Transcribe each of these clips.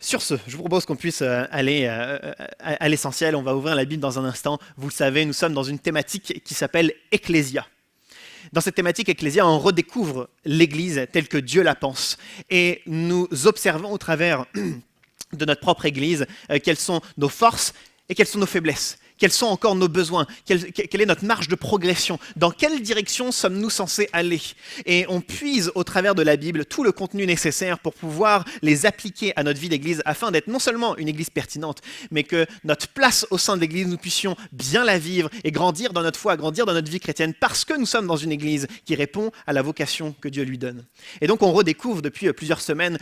Sur ce, je vous propose qu'on puisse aller à l'essentiel. On va ouvrir la Bible dans un instant. Vous le savez, nous sommes dans une thématique qui s'appelle Ecclésia. Dans cette thématique Ecclésia, on redécouvre l'Église telle que Dieu la pense. Et nous observons au travers de notre propre Église quelles sont nos forces et quelles sont nos faiblesses. Quels sont encore nos besoins? Quelle est notre marge de progression? Dans quelle direction sommes-nous censés aller? Et on puise au travers de la Bible tout le contenu nécessaire pour pouvoir les appliquer à notre vie d'Église afin d'être non seulement une Église pertinente, mais que notre place au sein de l'Église, nous puissions bien la vivre et grandir dans notre foi, grandir dans notre vie chrétienne parce que nous sommes dans une Église qui répond à la vocation que Dieu lui donne. Et donc on redécouvre depuis plusieurs semaines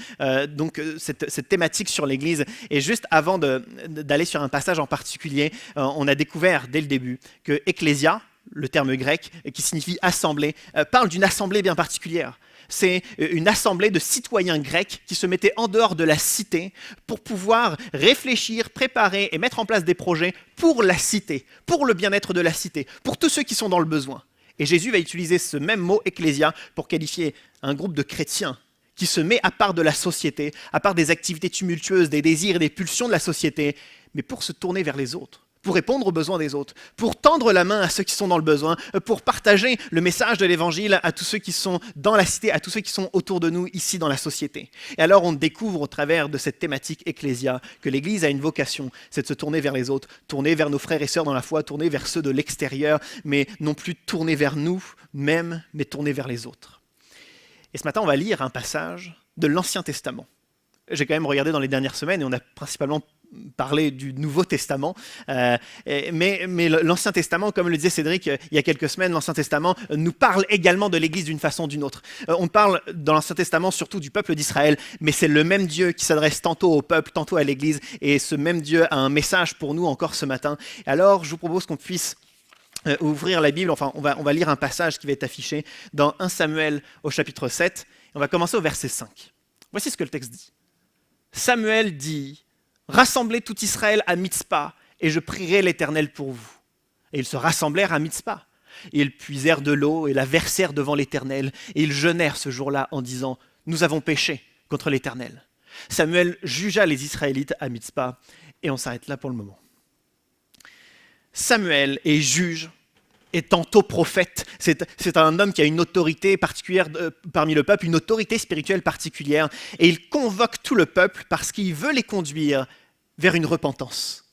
cette thématique sur l'Église. Et juste avant d'aller sur un passage en particulier, on a découvert dès le début que Ecclésia, le terme grec qui signifie assemblée, parle d'une assemblée bien particulière. C'est une assemblée de citoyens grecs qui se mettaient en dehors de la cité pour pouvoir réfléchir, préparer et mettre en place des projets pour la cité, pour le bien-être de la cité, pour tous ceux qui sont dans le besoin. Et Jésus va utiliser ce même mot Ecclésia pour qualifier un groupe de chrétiens qui se met à part de la société, à part des activités tumultueuses, des désirs et des pulsions de la société, mais pour se tourner vers les autres, pour répondre aux besoins des autres, pour tendre la main à ceux qui sont dans le besoin, pour partager le message de l'Évangile à tous ceux qui sont dans la cité, à tous ceux qui sont autour de nous, ici dans la société. Et alors on découvre au travers de cette thématique Ecclésia que l'Église a une vocation, c'est de se tourner vers les autres, tourner vers nos frères et sœurs dans la foi, tourner vers ceux de l'extérieur, mais non plus tourner vers nous-mêmes, mais tourner vers les autres. Et ce matin, on va lire un passage de l'Ancien Testament. J'ai quand même regardé dans les dernières semaines et on a principalement parlé du Nouveau Testament, mais l'Ancien Testament, comme le disait Cédric il y a quelques semaines, l'Ancien Testament nous parle également de l'Église d'une façon ou d'une autre. On parle dans l'Ancien Testament surtout du peuple d'Israël, mais c'est le même Dieu qui s'adresse tantôt au peuple, tantôt à l'Église, et ce même Dieu a un message pour nous encore ce matin. Alors je vous propose qu'on puisse ouvrir la Bible, enfin on va lire un passage qui va être affiché dans 1 Samuel au chapitre 7, et on va commencer au verset 5. Voici ce que le texte dit. Samuel dit: rassemblez tout Israël à Mitzpa, et je prierai l'Éternel pour vous. Et ils se rassemblèrent à Mitzpa. Et ils puisèrent de l'eau et la versèrent devant l'Éternel, et ils jeûnèrent ce jour-là en disant: nous avons péché contre l'Éternel. Samuel jugea les Israélites à Mitzpa, et on s'arrête là pour le moment. Samuel est juge et tantôt prophète. C'est un homme qui a une autorité particulière parmi le peuple, une autorité spirituelle particulière, et il convoque tout le peuple parce qu'il veut les conduire vers une repentance.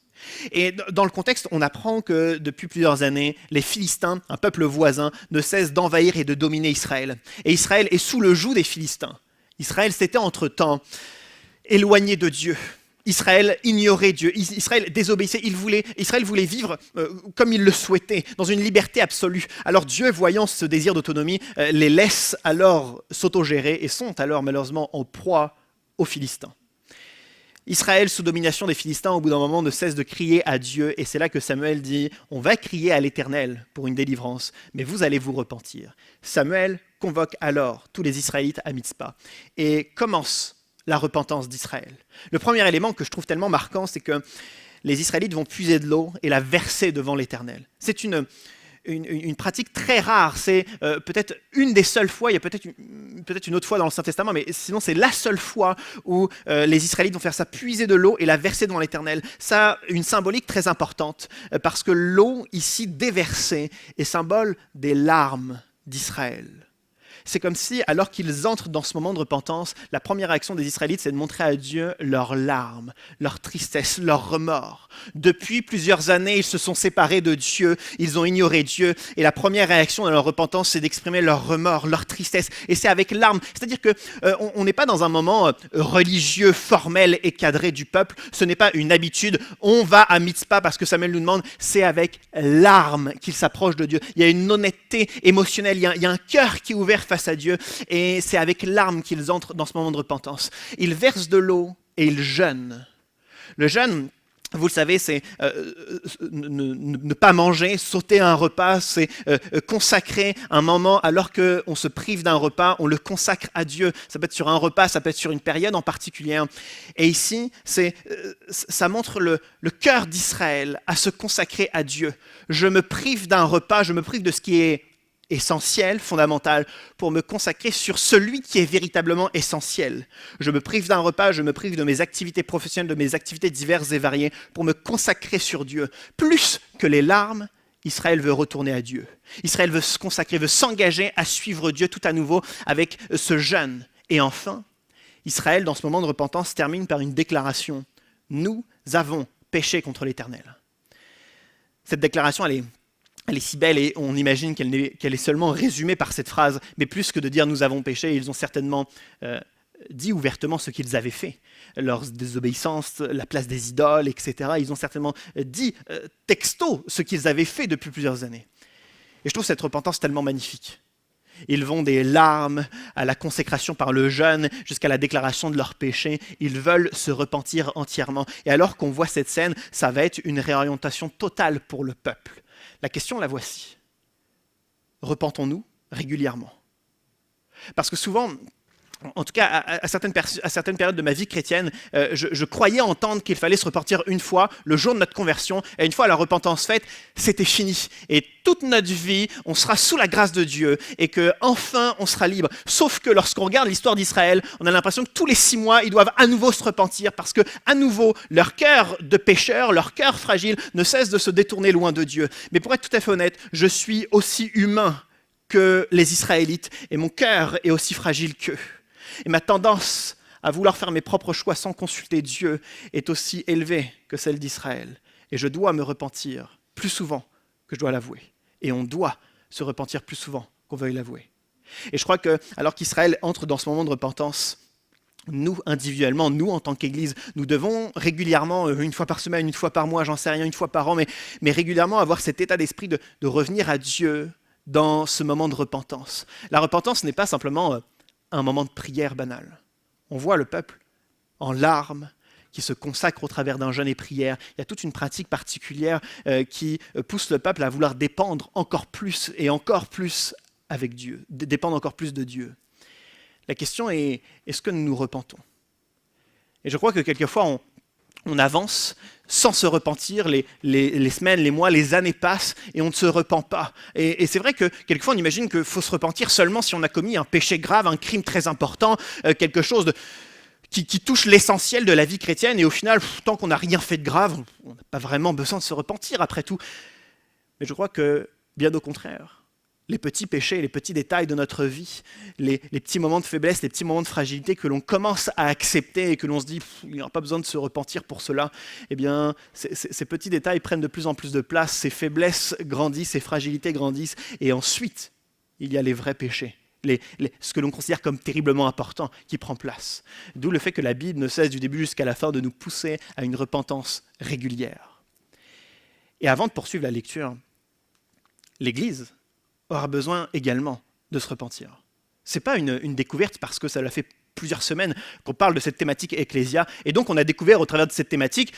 Et dans le contexte, on apprend que depuis plusieurs années, les Philistins, un peuple voisin, ne cessent d'envahir et de dominer Israël. Et Israël est sous le joug des Philistins. Israël s'était entre-temps éloigné de Dieu. Israël ignorait Dieu, Israël désobéissait, Israël voulait vivre comme il le souhaitait, dans une liberté absolue. Alors Dieu, voyant ce désir d'autonomie, les laisse alors s'autogérer et sont alors malheureusement en proie aux Philistins. Israël, sous domination des Philistins, au bout d'un moment, ne cesse de crier à Dieu, et c'est là que Samuel dit: on va crier à l'Éternel pour une délivrance, mais vous allez vous repentir. Samuel convoque alors tous les Israélites à Mitzpa et commence la repentance d'Israël. Le premier élément que je trouve tellement marquant, c'est que les Israélites vont puiser de l'eau et la verser devant l'Éternel. C'est une pratique très rare, c'est peut-être une des seules fois, il y a peut-être une autre fois dans l'Ancien Testament, mais sinon c'est la seule fois où les Israélites vont faire ça, puiser de l'eau et la verser devant l'Éternel. Ça a une symbolique très importante, parce que l'eau ici déversée est symbole des larmes d'Israël. C'est comme si, alors qu'ils entrent dans ce moment de repentance, la première action des Israélites, c'est de montrer à Dieu leurs larmes, leur tristesse, leur remords. Depuis plusieurs années, ils se sont séparés de Dieu, ils ont ignoré Dieu, et la première réaction de leur repentance, c'est d'exprimer leur remords, leur tristesse, et c'est avec larmes. C'est-à-dire qu'on n'est pas dans un moment religieux, formel et cadré du peuple, ce n'est pas une habitude, on va à Mitzpa parce que Samuel nous demande, c'est avec larmes qu'ils s'approchent de Dieu. Il y a une honnêteté émotionnelle, il y a un cœur qui est ouvert face à Dieu, et c'est avec larmes qu'ils entrent dans ce moment de repentance. Ils versent de l'eau et ils jeûnent. Le jeûne, vous le savez, c'est ne pas manger, sauter un repas, c'est consacrer un moment alors qu'on se prive d'un repas, on le consacre à Dieu. Ça peut être sur un repas, ça peut être sur une période en particulier. Et ici, ça montre le cœur d'Israël à se consacrer à Dieu. Je me prive d'un repas, je me prive de ce qui est essentiel, fondamental, pour me consacrer sur celui qui est véritablement essentiel. Je me prive d'un repas, je me prive de mes activités professionnelles, de mes activités diverses et variées, pour me consacrer sur Dieu. Plus que les larmes, Israël veut retourner à Dieu. Israël veut se consacrer, veut s'engager à suivre Dieu tout à nouveau avec ce jeûne. Et enfin, Israël, dans ce moment de repentance, termine par une déclaration. Nous avons péché contre l'Éternel. Cette déclaration, elle est si belle et on imagine qu'elle est seulement résumée par cette phrase, mais plus que de dire nous avons péché, ils ont certainement dit ouvertement ce qu'ils avaient fait, leur désobéissance, la place des idoles, etc. Ils ont certainement dit texto ce qu'ils avaient fait depuis plusieurs années. Et je trouve cette repentance tellement magnifique. Ils vont des larmes à la consécration par le jeûne jusqu'à la déclaration de leur péché. Ils veulent se repentir entièrement. Et alors qu'on voit cette scène, ça va être une réorientation totale pour le peuple. La question, la voici. Repentons-nous régulièrement? Parce que souvent, en tout cas à certaines périodes de ma vie chrétienne, je croyais entendre qu'il fallait se repentir une fois, le jour de notre conversion, et une fois la repentance faite, c'était fini. Et toute notre vie, on sera sous la grâce de Dieu, et qu'enfin, on sera libre. Sauf que lorsqu'on regarde l'histoire d'Israël, on a l'impression que tous les 6 mois, ils doivent à nouveau se repentir, parce que à nouveau, leur cœur de pécheur, leur cœur fragile, ne cesse de se détourner loin de Dieu. Mais pour être tout à fait honnête, je suis aussi humain que les Israélites, et mon cœur est aussi fragile qu'eux. Et ma tendance à vouloir faire mes propres choix sans consulter Dieu est aussi élevée que celle d'Israël. Et je dois me repentir plus souvent que je dois l'avouer. Et on doit se repentir plus souvent qu'on veuille l'avouer. Et je crois que, alors qu'Israël entre dans ce moment de repentance, nous, individuellement, nous, en tant qu'Église, nous devons régulièrement, une fois par semaine, une fois par mois, j'en sais rien, une fois par an, mais régulièrement avoir cet état d'esprit de revenir à Dieu dans ce moment de repentance. La repentance n'est pas simplement un moment de prière banal. On voit le peuple en larmes qui se consacre au travers d'un jeûne et prière. Il y a toute une pratique particulière qui pousse le peuple à vouloir dépendre encore plus et encore plus avec Dieu, dépendre encore plus de Dieu. La question est, est-ce que nous nous repentons? Et je crois que quelquefois, on avance sans se repentir, les semaines, les mois, les années passent et on ne se repent pas. Et c'est vrai que quelquefois on imagine qu'il faut se repentir seulement si on a commis un péché grave, un crime très important, quelque chose qui touche l'essentiel de la vie chrétienne et au final, tant qu'on n'a rien fait de grave, on n'a pas vraiment besoin de se repentir après tout. Mais je crois que bien au contraire, les petits péchés, les petits détails de notre vie, les petits moments de faiblesse, les petits moments de fragilité que l'on commence à accepter et que l'on se dit il n'y a pas besoin de se repentir pour cela, eh bien, ces petits détails prennent de plus en plus de place, ces faiblesses grandissent, ces fragilités grandissent, et ensuite, il y a les vrais péchés, ce que l'on considère comme terriblement important qui prend place. D'où le fait que la Bible ne cesse du début jusqu'à la fin de nous pousser à une repentance régulière. Et avant de poursuivre la lecture, l'Église aura besoin également de se repentir. Ce n'est pas une découverte parce que ça l'a fait plusieurs semaines qu'on parle de cette thématique Ecclésia, et donc on a découvert au travers de cette thématique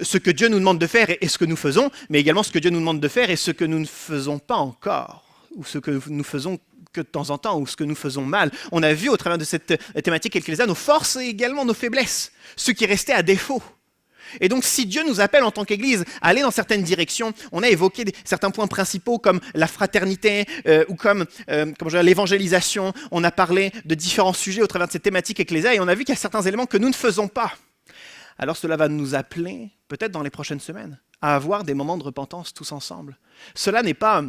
ce que Dieu nous demande de faire et ce que nous faisons, mais également ce que Dieu nous demande de faire et ce que nous ne faisons pas encore, ou ce que nous faisons que de temps en temps, ou ce que nous faisons mal. On a vu au travers de cette thématique Ecclésia nos forces et également nos faiblesses, ce qui restait à défaut. Et donc, si Dieu nous appelle en tant qu'Église à aller dans certaines directions, on a évoqué certains points principaux comme la fraternité ou comme l'évangélisation. On a parlé de différents sujets au travers de cette thématique Ecclésia et on a vu qu'il y a certains éléments que nous ne faisons pas. Alors cela va nous appeler, peut-être dans les prochaines semaines, à avoir des moments de repentance tous ensemble. Cela n'est pas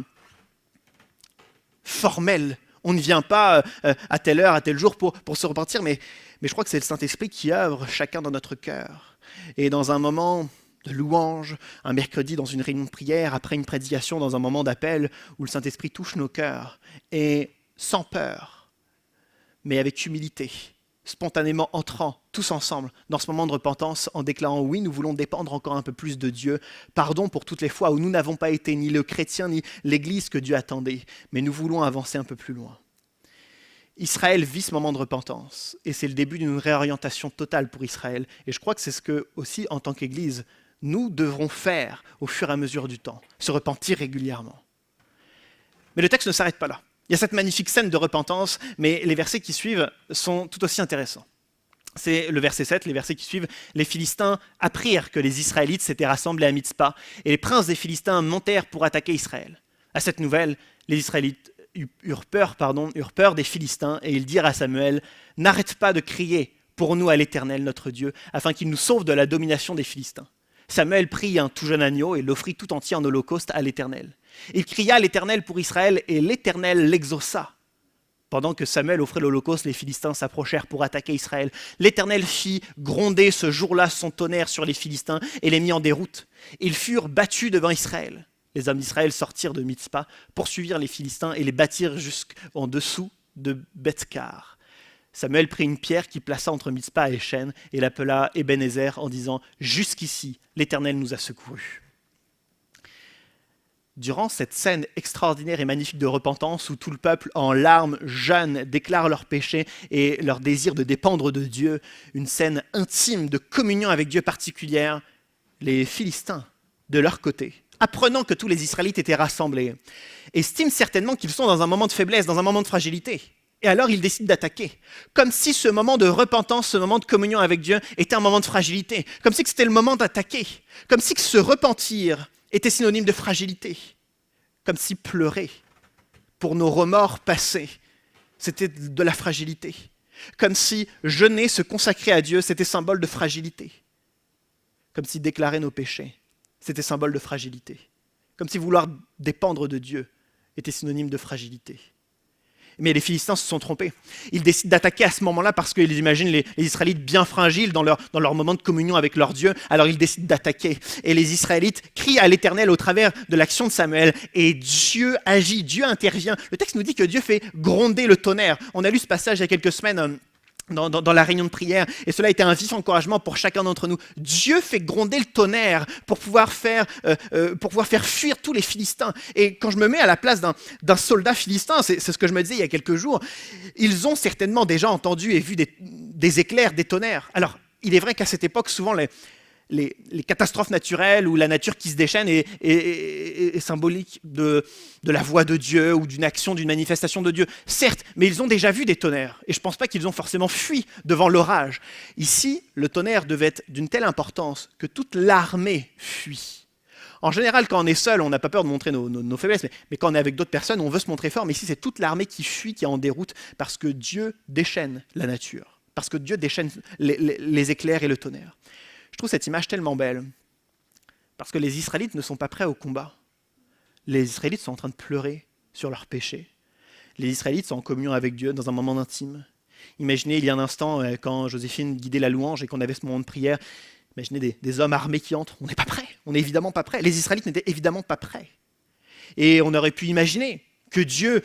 formel. On ne vient pas à telle heure, à tel jour pour se repentir, mais je crois que c'est le Saint-Esprit qui œuvre chacun dans notre cœur. Et dans un moment de louange, un mercredi dans une réunion de prière, après une prédication, dans un moment d'appel où le Saint-Esprit touche nos cœurs, et sans peur, mais avec humilité, spontanément entrant tous ensemble dans ce moment de repentance en déclarant oui, nous voulons dépendre encore un peu plus de Dieu. Pardon pour toutes les fois où nous n'avons pas été ni le chrétien ni l'Église que Dieu attendait, mais nous voulons avancer un peu plus loin. Israël vit ce moment de repentance et c'est le début d'une réorientation totale pour Israël. Et je crois que c'est ce que aussi en tant qu'Église, nous devrons faire au fur et à mesure du temps, se repentir régulièrement. Mais le texte ne s'arrête pas là. Il y a cette magnifique scène de repentance, mais les versets qui suivent sont tout aussi intéressants. C'est le verset 7, les versets qui suivent. Les Philistins apprirent que les Israélites s'étaient rassemblés à Mitzpa, et les princes des Philistins montèrent pour attaquer Israël. À cette nouvelle, les Israélites eurent peur des Philistins et ils dirent à Samuel, « N'arrête pas de crier pour nous à l'Éternel notre Dieu, afin qu'il nous sauve de la domination des Philistins. » Samuel prit un tout jeune agneau et l'offrit tout entier en holocauste à l'Éternel. Il cria à l'Éternel pour Israël et l'Éternel l'exauça. Pendant que Samuel offrait l'holocauste, les Philistins s'approchèrent pour attaquer Israël. L'Éternel fit gronder ce jour-là son tonnerre sur les Philistins et les mit en déroute. Ils furent battus devant Israël. Les hommes d'Israël sortirent de Mitzpa, poursuivirent les Philistins et les battirent jusqu'en dessous de Beth-Kar. Samuel prit une pierre qu'il plaça entre Mitzpa et Échen et l'appela Ebenezer en disant « Jusqu'ici, l'Éternel nous a secourus. » Durant cette scène extraordinaire et magnifique de repentance où tout le peuple, en larmes, jeûne, déclare leur péché et leur désir de dépendre de Dieu, une scène intime de communion avec Dieu particulière, les Philistins, de leur côté, apprenant que tous les Israélites étaient rassemblés, estiment certainement qu'ils sont dans un moment de faiblesse, dans un moment de fragilité. Et alors ils décident d'attaquer, comme si ce moment de repentance, ce moment de communion avec Dieu était un moment de fragilité, comme si c'était le moment d'attaquer, comme si se repentir était synonyme de fragilité, comme si pleurer pour nos remords passés, c'était de la fragilité, comme si jeûner, se consacrer à Dieu, c'était symbole de fragilité, comme si déclarer nos péchés, c'était symbole de fragilité, comme si vouloir dépendre de Dieu était synonyme de fragilité. Mais les Philistins se sont trompés. Ils décident d'attaquer à ce moment-là parce qu'ils imaginent les Israélites bien fragiles dans leur moment de communion avec leur Dieu. Alors ils décident d'attaquer. Et les Israélites crient à l'Éternel au travers de l'action de Samuel. Et Dieu agit, Dieu intervient. Le texte nous dit que Dieu fait gronder le tonnerre. On a lu ce passage il y a quelques semaines dans la réunion de prière, et cela a été un vif encouragement pour chacun d'entre nous. Dieu fait gronder le tonnerre pour pouvoir faire fuir tous les Philistins. Et quand je me mets à la place d'un soldat philistin, c'est ce que je me disais il y a quelques jours, ils ont certainement déjà entendu et vu des éclairs, des tonnerres. Alors, il est vrai qu'à cette époque, souvent les catastrophes naturelles ou la nature qui se déchaîne est symbolique de la voix de Dieu ou d'une action, d'une manifestation de Dieu. Certes, mais ils ont déjà vu des tonnerres et je ne pense pas qu'ils ont forcément fui devant l'orage. Ici, le tonnerre devait être d'une telle importance que toute l'armée fuit. En général, quand on est seul, on n'a pas peur de montrer nos faiblesses, mais quand on est avec d'autres personnes, on veut se montrer fort. Mais ici, c'est toute l'armée qui fuit, qui est en déroute parce que Dieu déchaîne la nature, parce que Dieu déchaîne les éclairs et le tonnerre. Je trouve cette image tellement belle, parce que les Israélites ne sont pas prêts au combat. Les Israélites sont en train de pleurer sur leurs péchés. Les Israélites sont en communion avec Dieu dans un moment intime. Imaginez il y a un instant, quand Joséphine guidait la louange et qu'on avait ce moment de prière, imaginez des hommes armés qui entrent. On n'est pas prêts, on n'est évidemment pas prêts. Les Israélites n'étaient évidemment pas prêts. Et on aurait pu imaginer que Dieu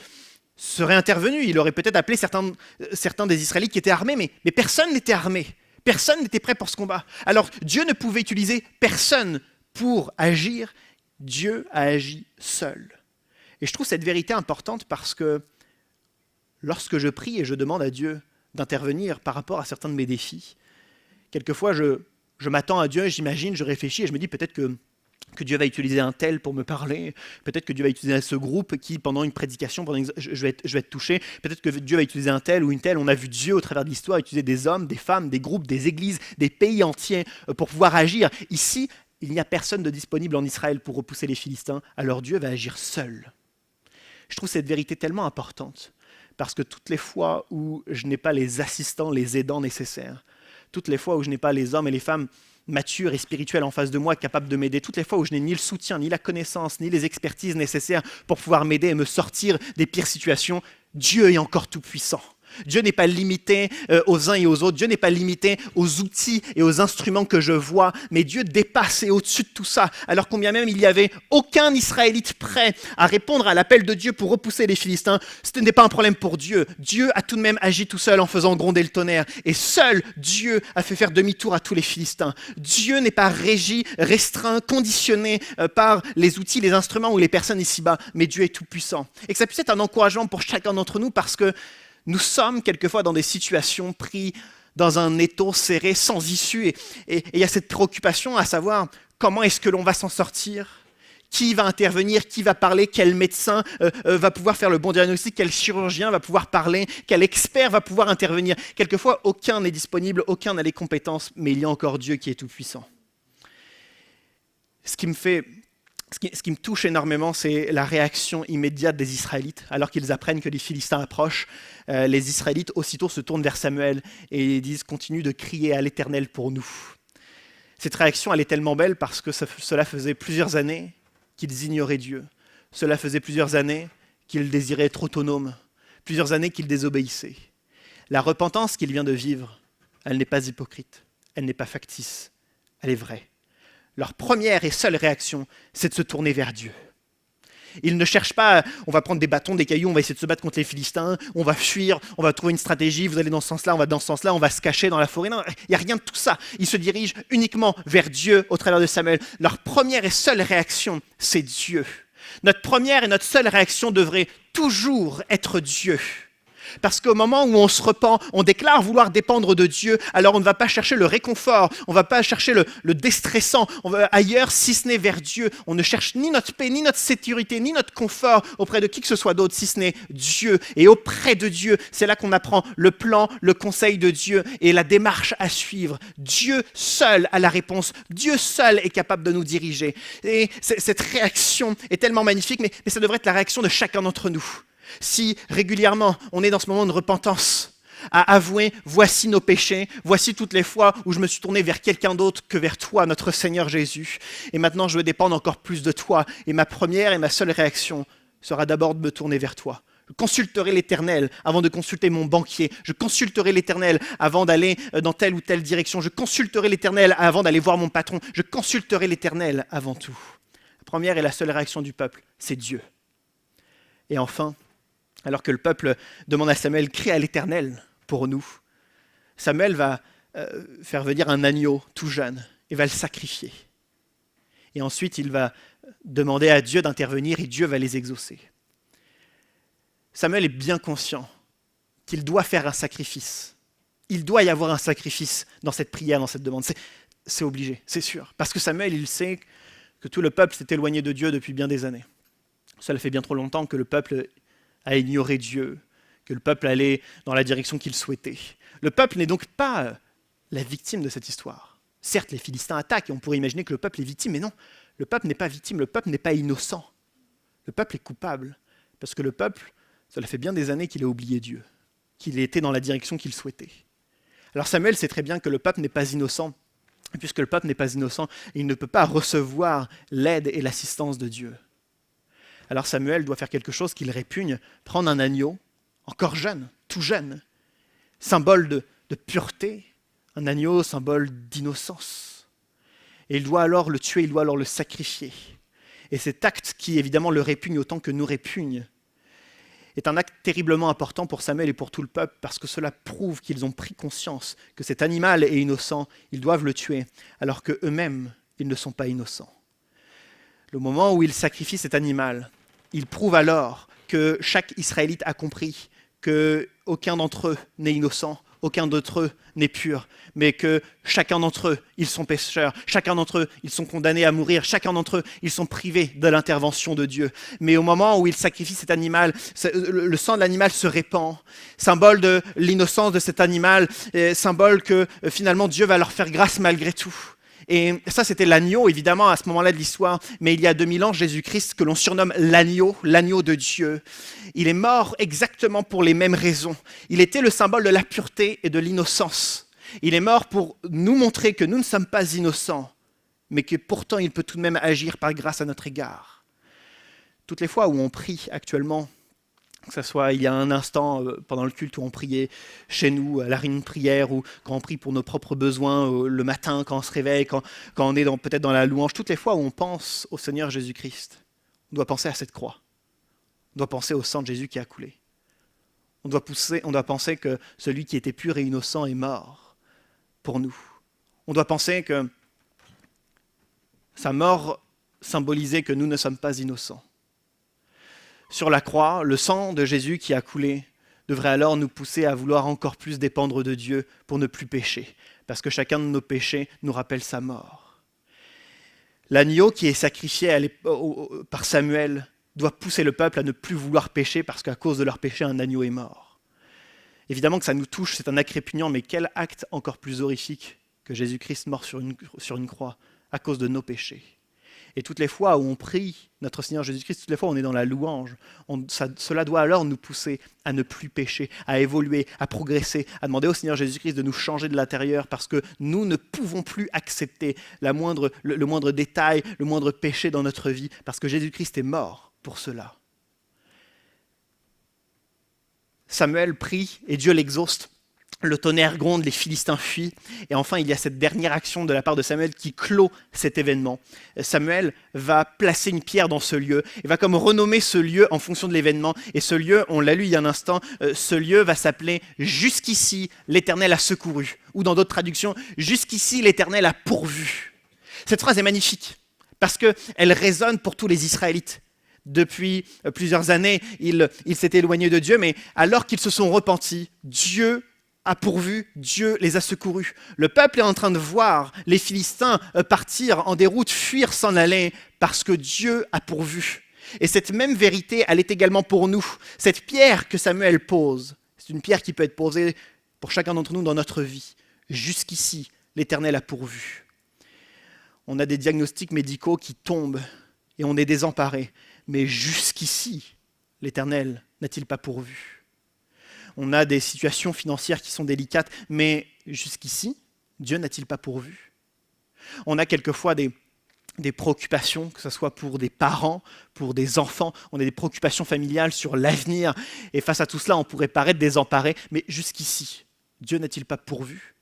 serait intervenu. Il aurait peut-être appelé certains des Israélites qui étaient armés, mais personne n'était armé. Personne n'était prêt pour ce combat. Alors Dieu ne pouvait utiliser personne pour agir. Dieu a agi seul. Et je trouve cette vérité importante parce que lorsque je prie et je demande à Dieu d'intervenir par rapport à certains de mes défis, quelquefois je m'attends à Dieu, j'imagine, je réfléchis et je me dis peut-être que Dieu va utiliser un tel pour me parler, peut-être que Dieu va utiliser ce groupe qui, pendant une prédication, je vais être touché, peut-être que Dieu va utiliser un tel ou une telle. On a vu Dieu, au travers de l'histoire, utiliser des hommes, des femmes, des groupes, des églises, des pays entiers pour pouvoir agir. Ici, il n'y a personne de disponible en Israël pour repousser les Philistins, alors Dieu va agir seul. Je trouve cette vérité tellement importante, parce que toutes les fois où je n'ai pas les assistants, les aidants nécessaires, toutes les fois où je n'ai pas les hommes et les femmes mature et spirituel en face de moi, capable de m'aider, toutes les fois où je n'ai ni le soutien, ni la connaissance, ni les expertises nécessaires pour pouvoir m'aider et me sortir des pires situations, Dieu est encore tout puissant. Dieu n'est pas limité aux uns et aux autres, Dieu n'est pas limité aux outils et aux instruments que je vois, mais Dieu dépasse et au-dessus de tout ça. Alors combien même il n'y avait aucun Israélite prêt à répondre à l'appel de Dieu pour repousser les Philistins, ce n'est pas un problème pour Dieu. Dieu a tout de même agi tout seul en faisant gronder le tonnerre, et seul Dieu a fait faire demi-tour à tous les Philistins. Dieu n'est pas régi, restreint, conditionné par les outils, les instruments ou les personnes ici-bas, mais Dieu est tout puissant. Et que ça puisse être un encouragement pour chacun d'entre nous, parce que nous sommes quelquefois dans des situations pris dans un étau serré, sans issue. Et il y a cette préoccupation à savoir comment est-ce que l'on va s'en sortir, qui va intervenir, qui va parler, quel médecin va pouvoir faire le bon diagnostic, quel chirurgien va pouvoir parler, quel expert va pouvoir intervenir. Quelquefois, aucun n'est disponible, aucun n'a les compétences, mais il y a encore Dieu qui est tout puissant. Ce qui me fait Ce qui me touche énormément, c'est la réaction immédiate des Israélites. Alors qu'ils apprennent que les Philistins approchent, les Israélites aussitôt se tournent vers Samuel et disent « Continue de crier à l'Éternel pour nous ». Cette réaction, elle est tellement belle parce que cela faisait plusieurs années qu'ils ignoraient Dieu. Cela faisait plusieurs années qu'ils désiraient être autonomes, plusieurs années qu'ils désobéissaient. La repentance qu'il vient de vivre, elle n'est pas hypocrite, elle n'est pas factice, elle est vraie. Leur première et seule réaction, c'est de se tourner vers Dieu. Ils ne cherchent pas, on va prendre des bâtons, des cailloux, on va essayer de se battre contre les Philistins, on va fuir, on va trouver une stratégie, vous allez dans ce sens-là, on va dans ce sens-là, on va se cacher dans la forêt. Non, il n'y a rien de tout ça. Ils se dirigent uniquement vers Dieu au travers de Samuel. Leur première et seule réaction, c'est Dieu. Notre première et notre seule réaction devrait toujours être Dieu. Parce qu'au moment où on se repent, on déclare vouloir dépendre de Dieu, alors on ne va pas chercher le réconfort, on ne va pas chercher le déstressant, on va ailleurs si ce n'est vers Dieu. On ne cherche ni notre paix, ni notre sécurité, ni notre confort auprès de qui que ce soit d'autre, si ce n'est Dieu. Et auprès de Dieu, c'est là qu'on apprend le plan, le conseil de Dieu et la démarche à suivre. Dieu seul a la réponse, Dieu seul est capable de nous diriger. Et cette réaction est tellement magnifique, mais ça devrait être la réaction de chacun d'entre nous. Si régulièrement on est dans ce moment de repentance, à avouer voici nos péchés, voici toutes les fois où je me suis tourné vers quelqu'un d'autre que vers toi, notre Seigneur Jésus, et maintenant je veux dépendre encore plus de toi, et ma première et ma seule réaction sera d'abord de me tourner vers toi. Je consulterai l'Éternel avant de consulter mon banquier, je consulterai l'Éternel avant d'aller dans telle ou telle direction, je consulterai l'Éternel avant d'aller voir mon patron, je consulterai l'Éternel avant tout. La première et la seule réaction du peuple, c'est Dieu. Et enfin, alors que le peuple demande à Samuel, crie à l'Éternel pour nous. Samuel va faire venir un agneau tout jeune et va le sacrifier. Et ensuite, il va demander à Dieu d'intervenir et Dieu va les exaucer. Samuel est bien conscient qu'il doit faire un sacrifice. Il doit y avoir un sacrifice dans cette prière, dans cette demande. C'est obligé, c'est sûr. Parce que Samuel, il sait que tout le peuple s'est éloigné de Dieu depuis bien des années. Cela fait bien trop longtemps que le peuple a ignoré Dieu, que le peuple allait dans la direction qu'il souhaitait. Le peuple n'est donc pas la victime de cette histoire. Certes, les Philistins attaquent et on pourrait imaginer que le peuple est victime, mais non, le peuple n'est pas victime, le peuple n'est pas innocent. Le peuple est coupable, parce que le peuple, cela fait bien des années qu'il a oublié Dieu, qu'il était dans la direction qu'il souhaitait. Alors Samuel sait très bien que le peuple n'est pas innocent, et puisque le peuple n'est pas innocent, il ne peut pas recevoir l'aide et l'assistance de Dieu. Alors Samuel doit faire quelque chose qu'il répugne, prendre un agneau, encore jeune, tout jeune, symbole de pureté, un agneau, symbole d'innocence. Et il doit alors le tuer, il doit alors le sacrifier. Et cet acte qui évidemment le répugne autant que nous répugne, est un acte terriblement important pour Samuel et pour tout le peuple, parce que cela prouve qu'ils ont pris conscience que cet animal est innocent, ils doivent le tuer, alors qu'eux-mêmes, ils ne sont pas innocents. Le moment où ils sacrifient cet animal, il prouve alors que chaque Israélite a compris qu'aucun d'entre eux n'est innocent, aucun d'entre eux n'est pur, mais que chacun d'entre eux, ils sont pécheurs, chacun d'entre eux, ils sont condamnés à mourir, chacun d'entre eux, ils sont privés de l'intervention de Dieu. Mais au moment où ils sacrifient cet animal, le sang de l'animal se répand, symbole de l'innocence de cet animal, symbole que finalement Dieu va leur faire grâce malgré tout. Et ça, c'était l'agneau, évidemment, à ce moment-là de l'histoire. Mais il y a 2000 ans, Jésus-Christ, que l'on surnomme l'agneau de Dieu, il est mort exactement pour les mêmes raisons. Il était le symbole de la pureté et de l'innocence. Il est mort pour nous montrer que nous ne sommes pas innocents, mais que pourtant il peut tout de même agir par grâce à notre égard. Toutes les fois où on prie actuellement, que ce soit il y a un instant pendant le culte où on priait chez nous, à la réunion de prière, ou quand on prie pour nos propres besoins le matin, quand on se réveille, quand on est peut-être dans la louange, toutes les fois où on pense au Seigneur Jésus-Christ, on doit penser à cette croix. On doit penser au sang de Jésus qui a coulé. On doit penser que celui qui était pur et innocent est mort pour nous. On doit penser que sa mort symbolisait que nous ne sommes pas innocents. Sur la croix, le sang de Jésus qui a coulé devrait alors nous pousser à vouloir encore plus dépendre de Dieu pour ne plus pécher, parce que chacun de nos péchés nous rappelle sa mort. L'agneau qui est sacrifié par Samuel doit pousser le peuple à ne plus vouloir pécher, parce qu'à cause de leur péché, un agneau est mort. Évidemment que ça nous touche, c'est un acte répugnant, mais quel acte encore plus horrifique que Jésus-Christ mort sur une croix à cause de nos péchés. Et toutes les fois où on prie notre Seigneur Jésus-Christ, toutes les fois où on est dans la louange, cela doit alors nous pousser à ne plus pécher, à évoluer, à progresser, à demander au Seigneur Jésus-Christ de nous changer de l'intérieur parce que nous ne pouvons plus accepter le moindre détail, le moindre péché dans notre vie parce que Jésus-Christ est mort pour cela. Samuel prie et Dieu l'exauce. Le tonnerre gronde, les Philistins fuient. Et enfin, il y a cette dernière action de la part de Samuel qui clôt cet événement. Samuel va placer une pierre dans ce lieu. Il va comme renommer ce lieu en fonction de l'événement. Et ce lieu, on l'a lu il y a un instant, ce lieu va s'appeler « Jusqu'ici, l'Éternel a secouru ». Ou dans d'autres traductions, « Jusqu'ici, l'Éternel a pourvu ». Cette phrase est magnifique parce qu'elle résonne pour tous les Israélites. Depuis plusieurs années, ils s'étaient éloignés de Dieu, mais alors qu'ils se sont repentis, Dieu a pourvu, Dieu les a secourus. Le peuple est en train de voir les Philistins partir en déroute, fuir, s'en aller, parce que Dieu a pourvu. Et cette même vérité, elle est également pour nous. Cette pierre que Samuel pose, c'est une pierre qui peut être posée pour chacun d'entre nous dans notre vie. Jusqu'ici, l'Éternel a pourvu. On a des diagnostics médicaux qui tombent et on est désemparé. Mais jusqu'ici, l'Éternel n'a-t-il pas pourvu ? On a des situations financières qui sont délicates, mais jusqu'ici, Dieu n'a-t-il pas pourvu ? On a quelquefois des préoccupations, que ce soit pour des parents, pour des enfants, on a des préoccupations familiales sur l'avenir, et face à tout cela, on pourrait paraître désemparé, mais jusqu'ici, Dieu n'a-t-il pas pourvu ?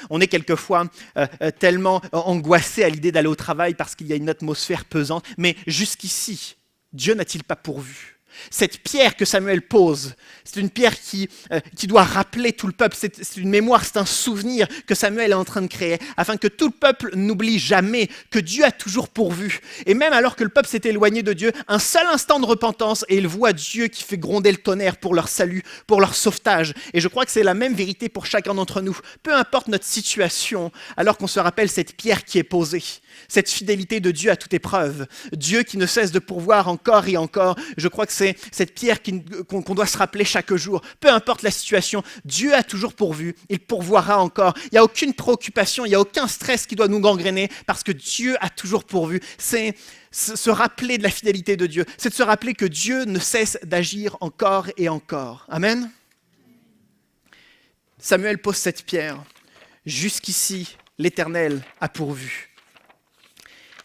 On est quelquefois tellement angoissé à l'idée d'aller au travail parce qu'il y a une atmosphère pesante, mais jusqu'ici, Dieu n'a-t-il pas pourvu ? Cette pierre que Samuel pose, c'est une pierre qui doit rappeler tout le peuple, c'est une mémoire, c'est un souvenir que Samuel est en train de créer, afin que tout le peuple n'oublie jamais que Dieu a toujours pourvu. Et même alors que le peuple s'est éloigné de Dieu, un seul instant de repentance et ils voient Dieu qui fait gronder le tonnerre pour leur salut, pour leur sauvetage. Et je crois que c'est la même vérité pour chacun d'entre nous. Peu importe notre situation, alors qu'on se rappelle cette pierre qui est posée, cette fidélité de Dieu à toute épreuve, Dieu qui ne cesse de pourvoir encore et encore, je crois que c'est cette pierre qu'on doit se rappeler chaque jour. Peu importe la situation, Dieu a toujours pourvu, il pourvoira encore. Il n'y a aucune préoccupation, il n'y a aucun stress qui doit nous gangréner parce que Dieu a toujours pourvu. C'est se rappeler de la fidélité de Dieu, c'est de se rappeler que Dieu ne cesse d'agir encore et encore. Amen. Samuel pose cette pierre. Jusqu'ici, l'Éternel a pourvu.